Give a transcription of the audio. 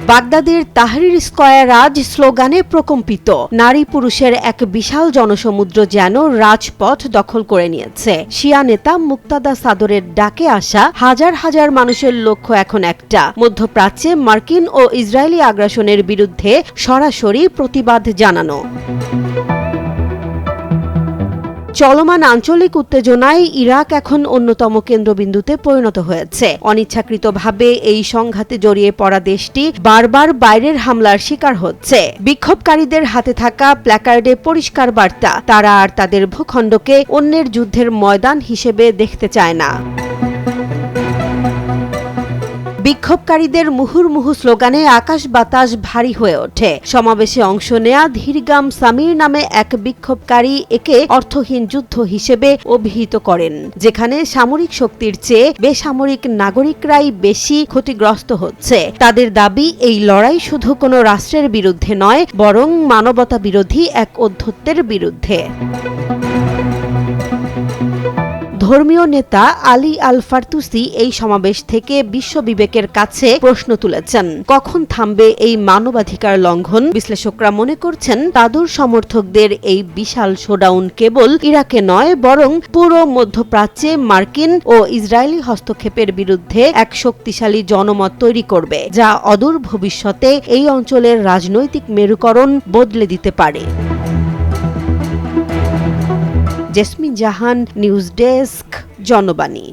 বাগদাদের Tahrir square আজ স্লোগানে প্রকম্পিত। নারী পুরুষের এক বিশাল জনসমুদ্র যেন রাজপথ দখল করে নিয়েছে। শিয়া নেতা মুক্তাদা সাদরের ডাকে আসা হাজার হাজার মানুষের লক্ষ্য এখন একটা, মধ্যপ্রাচ্যে মার্কিন ও ইসরায়েলি আগ্রাসনের বিরুদ্ধে সরাসরি প্রতিবাদ জানানো। চলমান আঞ্চলিক উত্তেজনায় ইরাক এখন অন্যতম কেন্দ্রবিন্দুতে পরিণত হয়েছে। অনিচ্ছাকৃতভাবে এই সংঘাতে জড়িয়ে পড়া দেশটি বারবার বাইরের হামলার শিকার হচ্ছে। বিক্ষোভকারীদের হাতে থাকা প্ল্যাকার্ডে পরিষ্কার বার্তা, তারা আর তাদের ভূখণ্ডকে অন্যের যুদ্ধের ময়দান হিসেবে দেখতে চায় না। বিক্ষোভকারীদের মুহুর্মুহু স্লোগানে আকাশ বাতাস ভারী হয়ে ওঠে। সমাবেশে অংশ নেয়া ধীরগাম সামির নামে এক বিক্ষোভকারী একে অর্থহীন যুদ্ধ হিসেবে অভিহিত করেন, যেখানে সামরিক শক্তির চেয়ে বেসামরিক নাগরিকরাই বেশি ক্ষতিগ্রস্ত হচ্ছে। তাদের দাবি, এই লড়াই শুধু কোনো রাষ্ট্রের বিরুদ্ধে নয়, বরং মানবতা বিরোধী এক অধ্যত্বের বিরুদ্ধে। ধর্মীয় নেতা আলী আল ফারতুসি এই সমাবেশ থেকে বিশ্ব বিবেকের কাছে প্রশ্ন তুলেছেন, কখন থামবে এই মানবাধিকার লঙ্ঘন? বিশ্লেষকরা মনে করছেন, তাদের সমর্থকদের এই বিশাল শোডাউন কেবল ইরাকে নয়, বরং পুরো মধ্যপ্রাচ্যে মার্কিন ও ইসরায়েলি হস্তক্ষেপের বিরুদ্ধে এক শক্তিশালী জনমত তৈরি করবে, যা অদূর ভবিষ্যতে এই অঞ্চলের রাজনৈতিক মেরুকরণ বদলে দিতে পারে। জেসমিন জাহান, নিউজ ডেস্ক, জনবাণী।